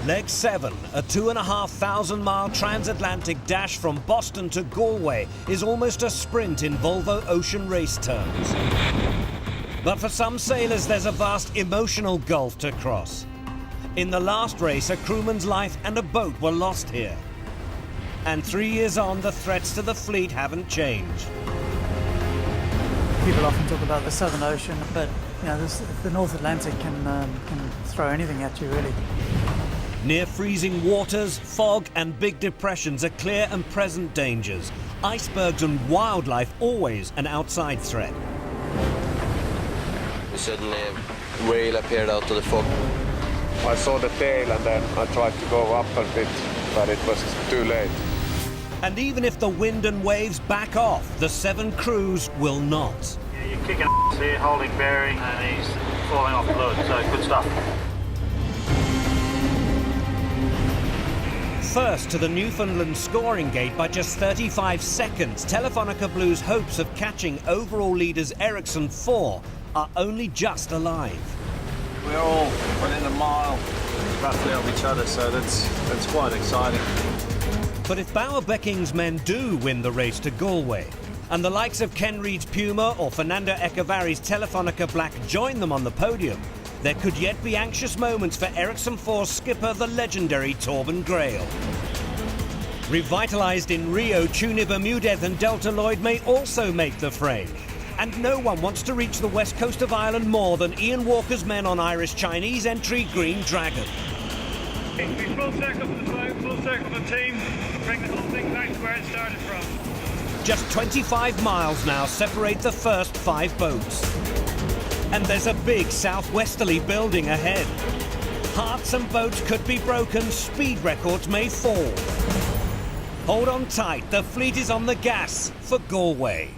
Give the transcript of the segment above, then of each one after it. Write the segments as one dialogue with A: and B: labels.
A: Leg 7, a 2,500-mile transatlantic dash from Boston to Galway, is almost a sprint in Volvo ocean race terms. But for some sailors, there's a vast emotional gulf to cross. In the last race, a crewman's life and a boat were lost here. And 3 years on, the threats to the fleet haven't changed.
B: People often talk about the Southern Ocean, but you know, the North Atlantic can throw anything at you, really.
A: Near freezing waters, fog and big depressions are clear and present dangers. Icebergs and wildlife always an outside threat.
C: Suddenly a whale appeared out of the fog.
D: I saw the tail and then I tried to go up a bit, but it was too late.
A: And even if the wind and waves back off, the 7 crews will not.
E: Yeah, you're kicking ass here, holding bearing, and he's falling off fluid, so good stuff.
A: First to the Newfoundland scoring gate by just 35 seconds, Telefonica Blue's hopes of catching overall leaders Ericsson 4 are only just alive.
F: We're all within a mile roughly of each other, so that's quite exciting.
A: But if Bauer-Becking's men do win the race to Galway, and the likes of Ken Reid's Puma or Fernando Echevari's Telefonica Black join them on the podium, there could yet be anxious moments for Ericsson 4's skipper, the legendary Torben Grail. Revitalised in Rio, Tune Bermudez and Delta Lloyd may also make the frame. And no one wants to reach the west coast of Ireland more than Ian Walker's men on Irish-Chinese entry Green Dragon.
E: Full circle for the float, full circle for the team, bring the whole thing back to where it started from.
A: Just 25 miles now separate the first 5 boats. And there's a big southwesterly building ahead. Hearts and boats could be broken, speed records may fall. Hold on tight, the fleet is on the gas for Galway.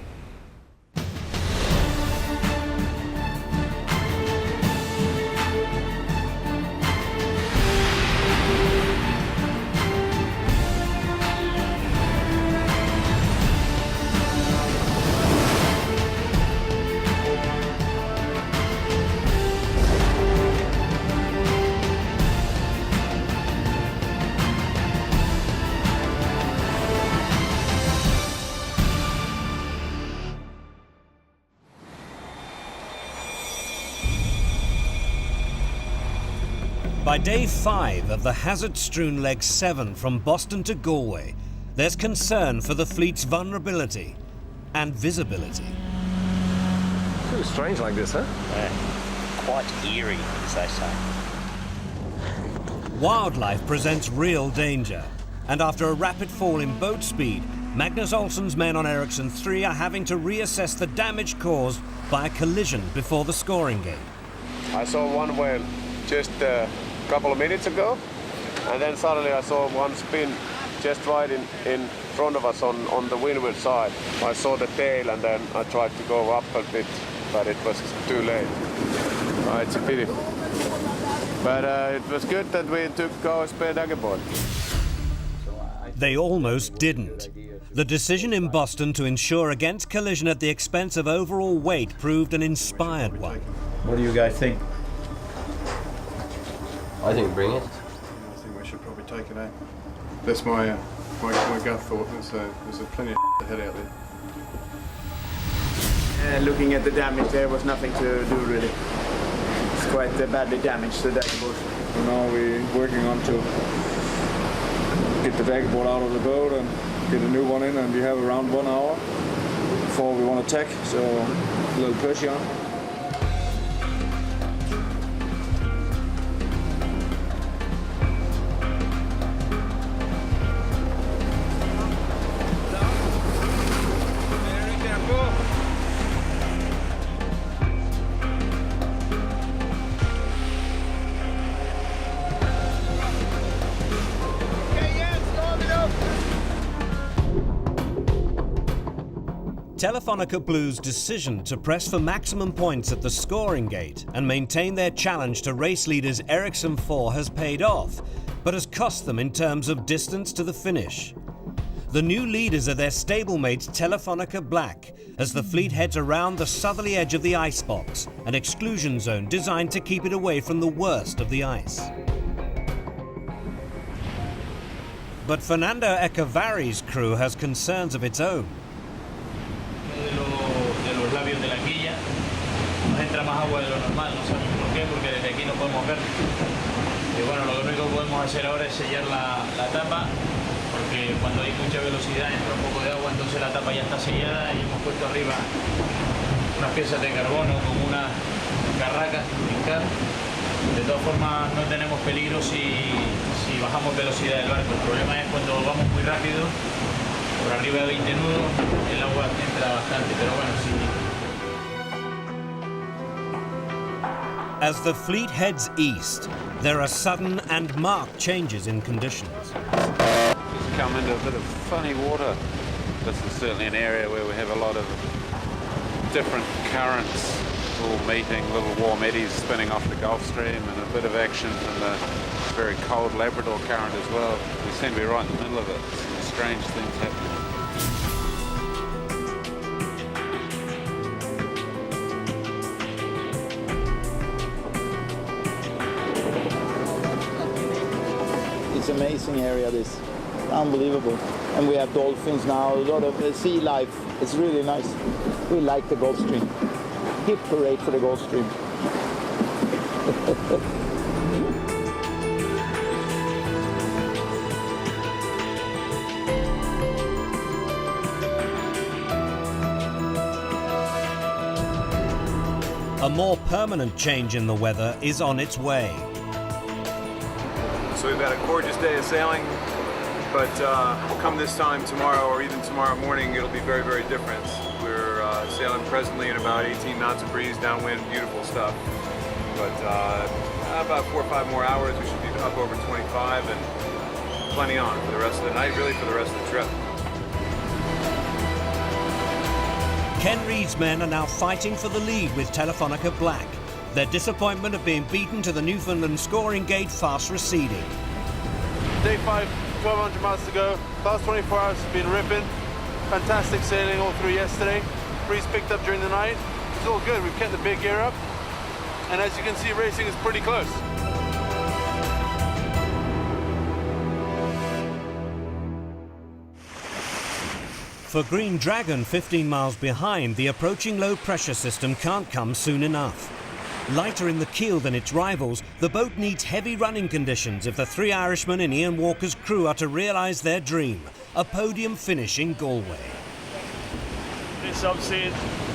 A: By day 5 of the hazard-strewn Leg 7 from Boston to Galway, there's concern for the fleet's vulnerability and visibility.
D: Too strange like this, huh?
G: Quite eerie, as they say.
A: Wildlife presents real danger, and after a rapid fall in boat speed, Magnus Olsen's men on Ericsson 3 are having to reassess the damage caused by a collision before the scoring gate.
D: I saw one whale just a couple of minutes ago, and then suddenly I saw one spin just right in front of us on the windward side. I saw the tail and then I tried to go up a bit, but it was too late. It's a pity. But it was good that we took our spare daggerboard.
A: They almost didn't. The decision in Boston to ensure against collision at the expense of overall weight proved an inspired one.
F: What do you guys think?
C: I think bring it.
H: I think we should probably take it out. That's my gut thought. There's plenty of ahead out there.
I: Looking at the damage, there was nothing to do really. It's quite badly damaged, the daggerboard.
J: So now we're working on to get the daggerboard out of the boat and get a new one in, and we have around 1 hour before we want to tack, so a little pressure on.
A: Telefonica Blue's decision to press for maximum points at the scoring gate and maintain their challenge to race leaders Ericsson 4 has paid off, but has cost them in terms of distance to the finish. The new leaders are their stablemates Telefonica Black, as the fleet heads around the southerly edge of the icebox, an exclusion zone designed to keep it away from the worst of the ice. But Fernando Echevari's crew has concerns of its own.
E: De los labios de la quilla nos entra más agua de lo normal, no sabemos por qué, porque desde aquí no podemos ver. Y bueno, lo único que podemos hacer ahora es sellar la tapa, porque cuando hay mucha velocidad entra un poco de agua, entonces la tapa ya está sellada y hemos puesto arriba unas piezas de carbono con unas carracas brincar. De todas formas no tenemos peligro si bajamos velocidad del barco. El problema es cuando vamos muy rápido, por arriba de 20 nudos, el agua entra bastante, pero bueno, sí.
A: As the fleet heads east, there are sudden and marked changes in conditions.
F: Just come into a bit of funny water. This is certainly an area where we have a lot of different currents all meeting, little warm eddies spinning off the Gulf Stream, and a bit of action from the very cold Labrador current as well. We seem to be right in the middle of it. Some strange things happening.
I: It's an amazing area, this. Unbelievable. And we have dolphins now, a lot of sea life. It's really nice. We like the Gulf Stream. Hip parade for the Gulf Stream.
A: A more permanent change in the weather is on its way.
H: So we've had a gorgeous day of sailing, but come this time tomorrow or even tomorrow morning, it'll be very, very different. We're sailing presently in about 18 knots of breeze downwind, beautiful stuff. But about 4 or 5 more hours, we should be up over 25 and plenty on for the rest of the night, really for the rest of the trip.
A: Ken Reed's men are now fighting for the lead with Telefonica Black. Their disappointment of being beaten to the Newfoundland scoring gate fast receding.
K: Day 5, 1,200 miles to go. Last 24 hours has been ripping. Fantastic sailing all through yesterday. Breeze picked up during the night. It's all good. We've kept the big gear up. And as you can see, racing is pretty close.
A: For Green Dragon, 15 miles behind, the approaching low-pressure system can't come soon enough. Lighter in the keel than its rivals, the boat needs heavy running conditions if the 3 Irishmen in Ian Walker's crew are to realise their dream, a podium finish in Galway.
E: It's obviously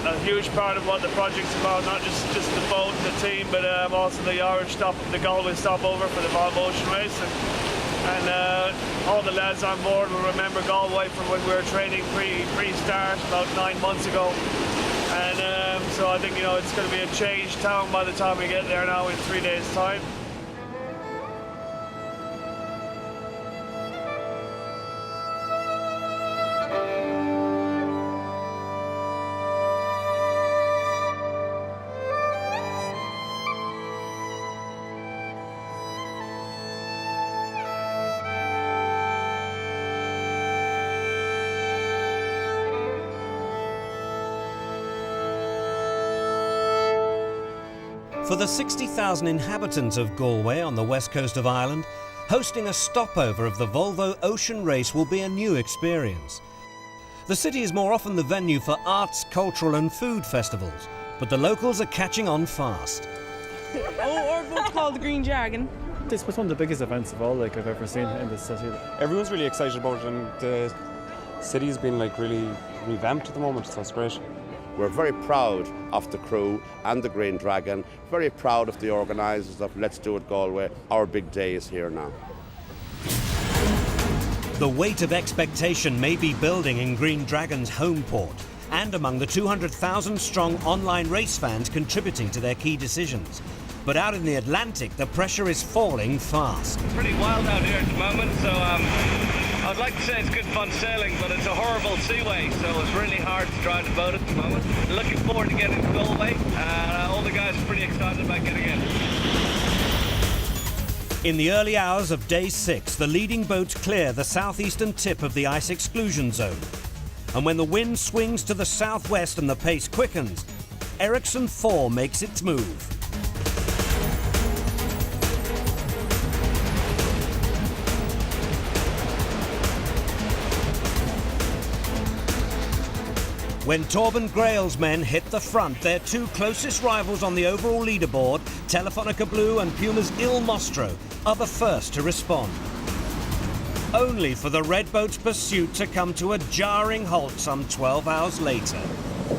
E: a huge part of what the project's about, not just the boat and the team, but also the Irish stop, the Galway stopover for the Volvo Ocean Race. And all the lads on board will remember Galway from when we were training pre-start about 9 months ago. And so I think, it's going to be a changed town by the time we get there now in 3 days' time.
A: For the 60,000 inhabitants of Galway on the west coast of Ireland, hosting a stopover of the Volvo Ocean Race will be a new experience. The city is more often the venue for arts, cultural and food festivals, but the locals are catching on fast.
L: Our boat's called the Green Dragon.
M: This was one of the biggest events of all I've ever seen in this city. Everyone's really excited about it, and the city's been really revamped at the moment, so it's great.
N: We're very proud of the crew and the Green Dragon, very proud of the organisers of Let's Do It Galway. Our big day is here now.
A: The weight of expectation may be building in Green Dragon's home port and among the 200,000 strong online race fans contributing to their key decisions. But out in the Atlantic, the pressure is falling fast.
E: It's pretty wild out here at the moment, so I'd like to say it's good fun sailing, but it's a horrible seaway, so it's really hard to drive the boat at the moment. Looking forward to getting to Galway, and all the guys are pretty excited about getting in.
A: In the early hours of day 6, the leading boats clear the southeastern tip of the ice exclusion zone. And when the wind swings to the southwest and the pace quickens, Ericsson 4 makes its move. When Torben Grail's men hit the front, their two closest rivals on the overall leaderboard, Telefonica Blue and Puma's Il Mostro, are the first to respond. Only for the Red Boat's pursuit to come to a jarring halt some 12 hours later.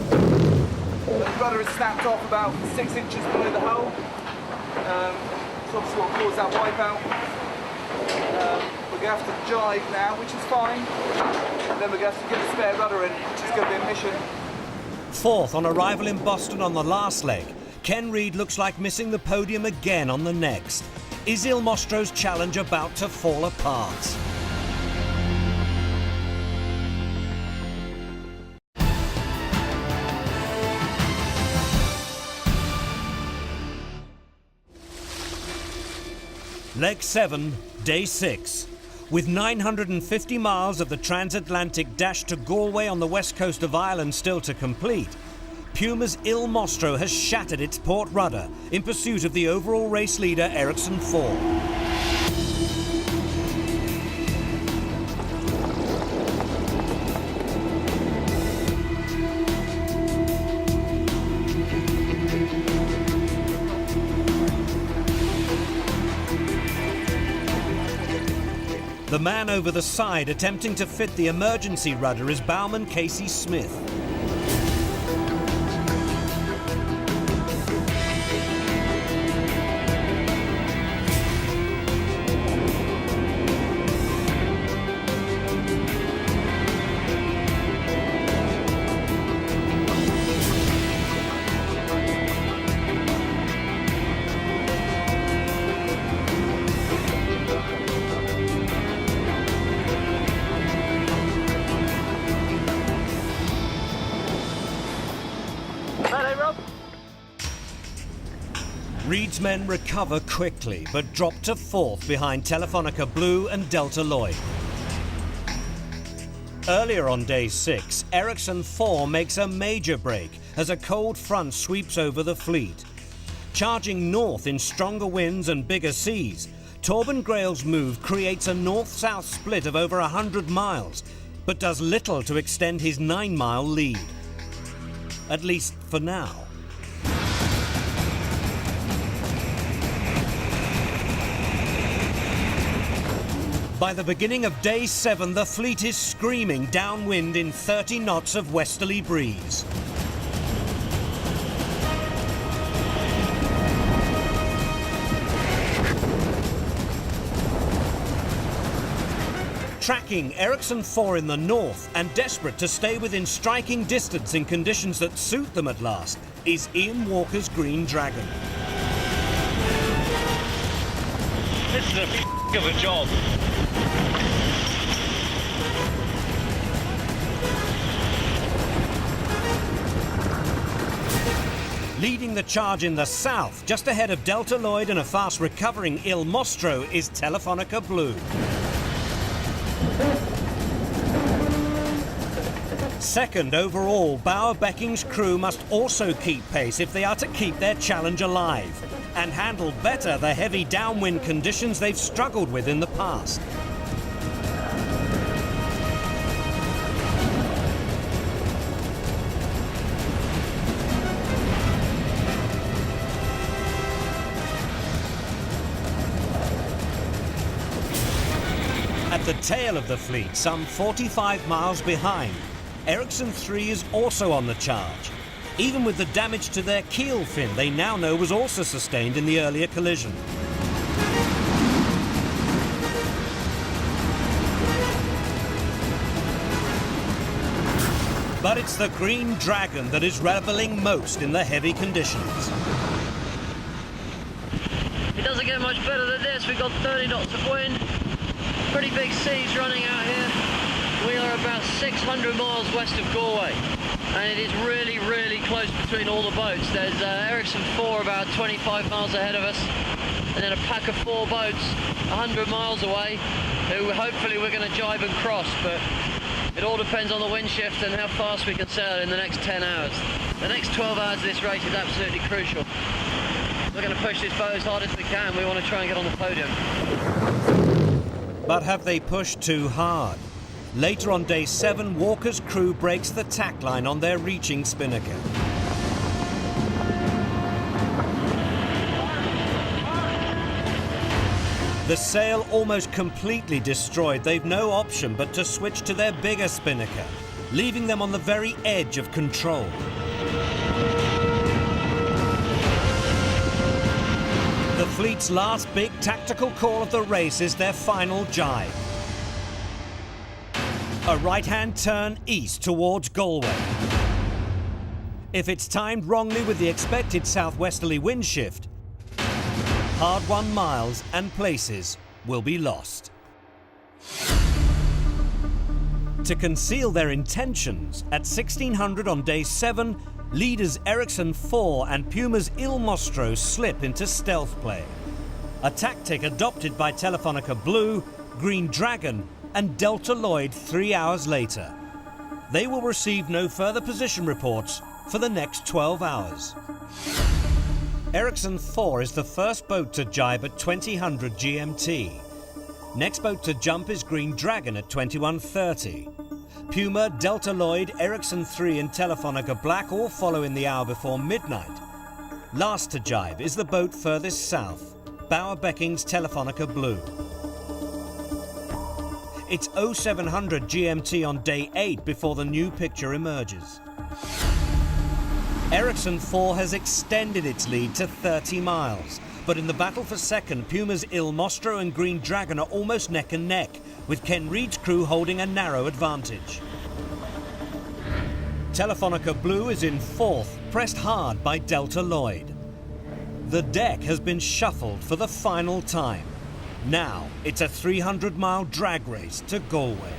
K: The rudder is snapped off about 6 inches below the hull. It's obviously what caused that wipeout. We're going to have to jibe now, which is fine. And then we're going to have to get a spare rudder in, which is going to be a mission.
A: Fourth on arrival in Boston on the last leg, Ken Reid looks like missing the podium again on the next. Is Il Mostro's challenge about to fall apart? Leg 7, day 6. With 950 miles of the transatlantic dash to Galway on the west coast of Ireland still to complete, Puma's Il Mostro has shattered its port rudder in pursuit of the overall race leader Ericsson 4. The man over the side attempting to fit the emergency rudder is bowman Casey Smith. Reid's men recover quickly, but drop to fourth behind Telefonica Blue and Delta Lloyd. Earlier on day 6, Ericsson 4 makes a major break as a cold front sweeps over the fleet. Charging north in stronger winds and bigger seas, Torben Grail's move creates a north-south split of over 100 miles, but does little to extend his 9-mile lead. At least for now. By the beginning of day 7, the fleet is screaming downwind in 30 knots of westerly breeze. Tracking Ericsson 4 in the north and desperate to stay within striking distance in conditions that suit them at last is Ian Walker's Green Dragon.
O: This is a of a job.
A: Leading the charge in the south, just ahead of Delta Lloyd and a fast recovering Il Mostro, is Telefonica Blue. Second overall, Bauer Becking's crew must also keep pace if they are to keep their challenge alive and handle better the heavy downwind conditions they've struggled with in the past. At the tail of the fleet, some 45 miles behind, Ericsson 3 is also on the charge, even with the damage to their keel fin they now know was also sustained in the earlier collision. But it's the Green Dragon that is reveling most in the heavy conditions.
O: It doesn't get much better than this. We've got 30 knots of wind, pretty big seas running out here. We are about 600 miles west of Galway, and it is really, really close between all the boats. There's Ericsson 4 about 25 miles ahead of us, and then a pack of 4 boats 100 miles away, who hopefully we're going to jibe and cross, but it all depends on the wind shift and how fast we can sail in the next 10 hours. The next 12 hours of this race is absolutely crucial. We're going to push this boat as hard as we can. We want to try and get on the podium.
A: But have they pushed too hard? Later on day 7, Walker's crew breaks the tack line on their reaching spinnaker. The sail almost completely destroyed. They've no option but to switch to their bigger spinnaker, leaving them on the very edge of control. The fleet's last big tactical call of the race is their final jibe. A right-hand turn east towards Galway. If it's timed wrongly with the expected southwesterly wind shift, hard-won miles and places will be lost. To conceal their intentions, at 1600 on day 7, leaders Ericsson 4 and Puma's Il Mostro slip into stealth play, a tactic adopted by Telefonica Blue, Green Dragon and Delta Lloyd 3 hours later. They will receive no further position reports for the next 12 hours. Ericsson 4 is the first boat to jibe at 2000 GMT. Next boat to jump is Green Dragon at 2130. Puma, Delta Lloyd, Ericsson 3 and Telefonica Black all follow in the hour before midnight. Last to jibe is the boat furthest south, Bauer Becking's Telefonica Blue. It's 0700 GMT on day 8 before the new picture emerges. Ericsson 4 has extended its lead to 30 miles, but in the battle for second, Puma's Il Mostro and Green Dragon are almost neck and neck, with Ken Reed's crew holding a narrow advantage. Telefonica Blue is in 4th, pressed hard by Delta Lloyd. The deck has been shuffled for the final time. Now it's a 300-mile drag race to Galway.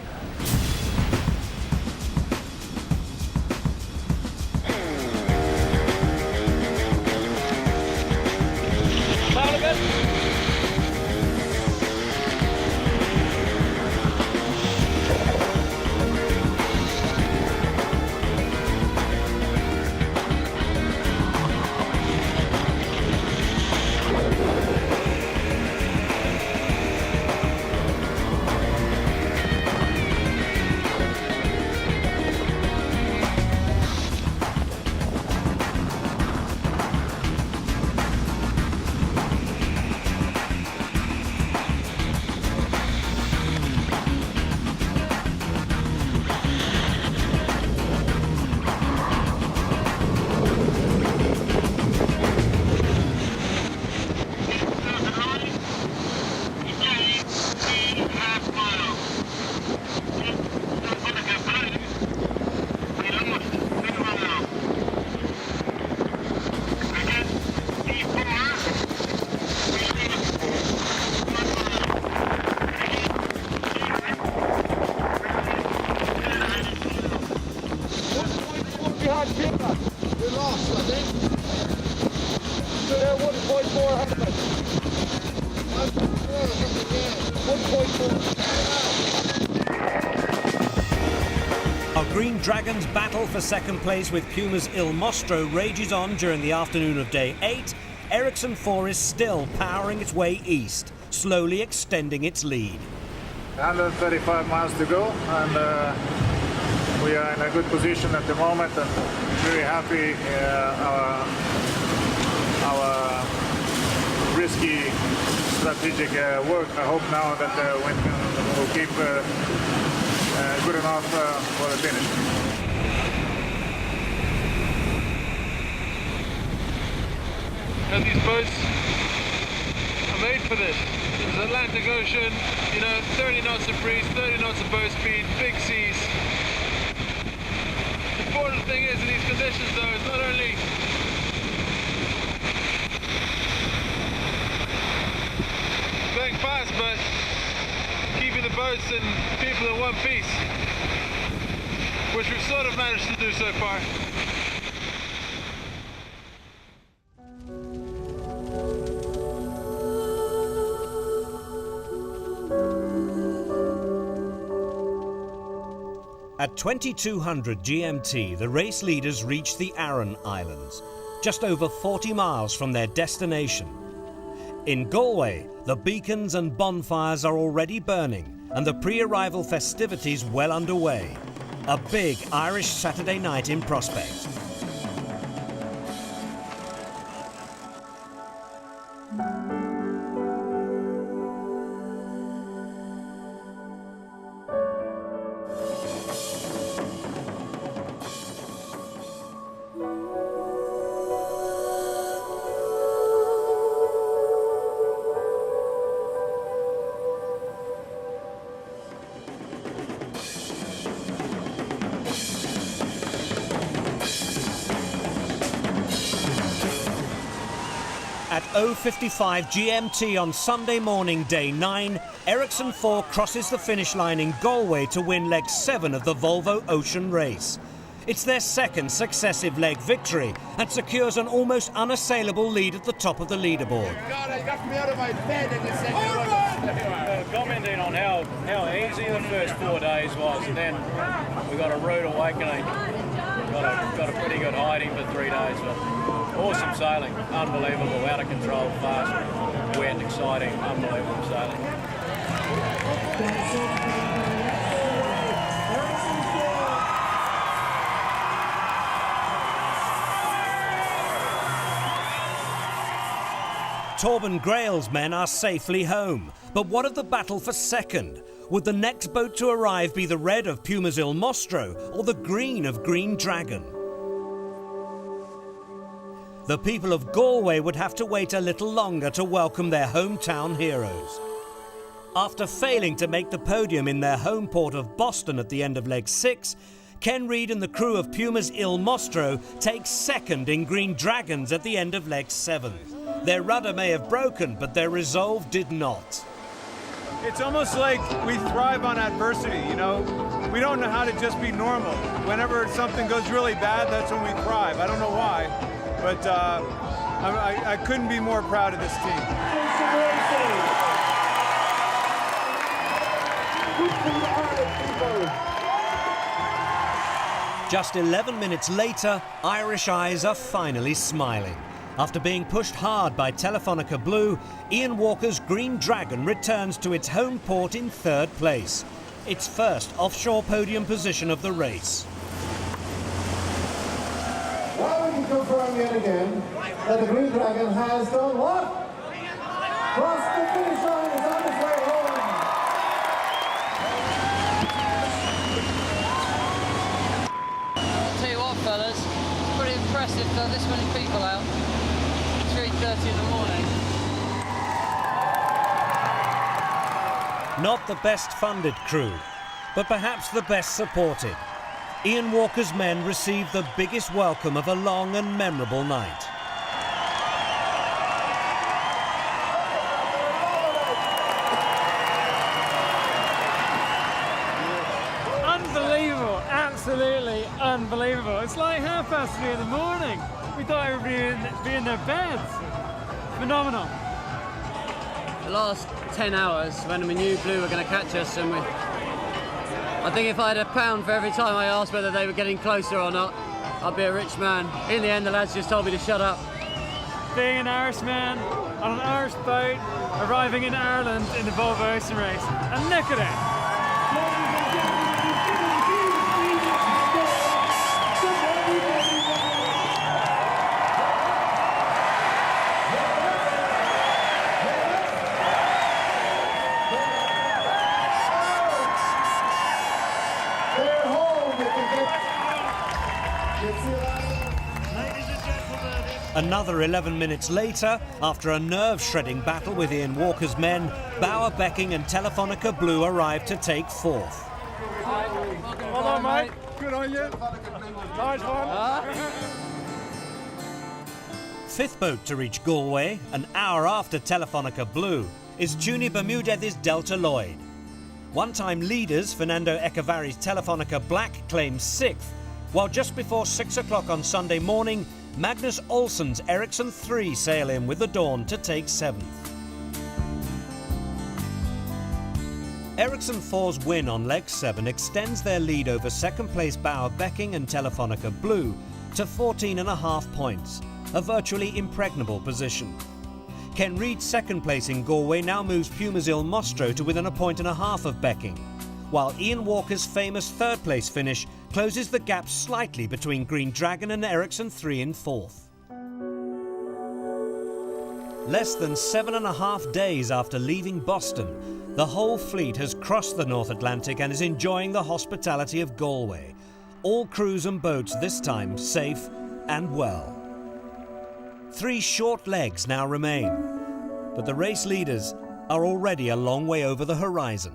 A: Green Dragon's battle for second place with Puma's Il Mostro rages on during the afternoon of day 8. Ericsson 4 is still powering its way east, slowly extending its lead.
P: 135 miles to go, and we are in a good position at the moment, and very happy. Our risky strategic work. I hope now that the wind will keep good enough for the finish.
K: And these boats are made for this. It's Atlantic Ocean, 30 knots of breeze, 30 knots of boat speed, big seas. The important thing is in these conditions though, is not only going fast, but keeping the boats and people in one piece, which we've sort of managed to do so far.
A: At 2200 GMT, the race leaders reach the Aran Islands, just over 40 miles from their destination. In Galway, the beacons and bonfires are already burning and the pre-arrival festivities well underway. A big Irish Saturday night in prospect. At 0:55 GMT on Sunday morning, day 9, Ericsson 4 crosses the finish line in Galway to win leg 7 of the Volvo Ocean Race. It's their second successive leg victory and secures an almost unassailable lead at the top of the leaderboard.
Q: God, you got me out of my bed and you said
E: Commenting on how easy the first 4 days was, and then we got a rude awakening. Got a pretty good hiding for 3 days. But awesome sailing, unbelievable, out of control, fast, wet, exciting, unbelievable sailing.
A: Torben Grail's men are safely home. But what of the battle for second? Would the next boat to arrive be the red of Puma's Il Mostro or the green of Green Dragon? The people of Galway would have to wait a little longer to welcome their hometown heroes. After failing to make the podium in their home port of Boston at the end of leg 6, Ken Reid and the crew of Puma's Il Mostro take second in Green Dragons at the end of leg 7. Their rudder may have broken, but their resolve did not.
H: It's almost like we thrive on adversity, you know? We don't know how to just be normal. Whenever something goes really bad, that's when we thrive. I don't know why, but I couldn't be more proud of this team.
A: Just 11 minutes later, Irish eyes are finally smiling. After being pushed hard by Telefonica Blue, Ian Walker's Green Dragon returns to its home port in 3rd place, its first offshore podium position of the race.
R: Well, we can confirm yet again that the Green Dragon has done what? Crossed the finish line, is on its way home.
O: I'll tell you what, fellas, pretty impressive to have this many people out. 3:30 in the morning.
A: Not the best funded crew, but perhaps the best supported. Ian Walker's men received the biggest welcome of a long and memorable night.
S: Unbelievable, absolutely unbelievable. It's like 3:30 in the morning. We thought everybody would be in their beds. Phenomenal.
O: The last 10 hours when we knew Blue were going to catch us, and I think if I had £1 for every time I asked whether they were getting closer or not, I'd be a rich man. In the end, the lads just told me to shut up.
S: Being an Irishman on an Irish boat, arriving in Ireland in the Volvo Ocean Race, and look at it.
A: Another 11 minutes later, after a nerve-shredding battle with Ian Walker's men, Bauer, Becking and Telefonica Blue arrived to take 4th.
S: Well done, mate. Good on you. Nice one.
A: 5th boat to reach Galway, an hour after Telefonica Blue, is Tuni Bermudez's Delta Lloyd. One-time leaders Fernando Echevari's Telefonica Black claims 6th, while just before 6 o'clock on Sunday morning, Magnus Olsen's Ericsson 3 sail in with the Dawn to take 7th. Ericsson 4's win on leg 7 extends their lead over 2nd place Bauer Becking and Telefonica Blue to 14.5 points, a virtually impregnable position. Ken Reid's second place in Galway now moves Puma's Il Mostro to within 1.5 points of Becking, while Ian Walker's famous third place finish closes the gap slightly between Green Dragon and Ericsson 3 in fourth. Less than 7.5 days after leaving Boston, the whole fleet has crossed the North Atlantic and is enjoying the hospitality of Galway. All crews and boats this time safe and well. 3 short legs now remain, but the race leaders are already a long way over the horizon.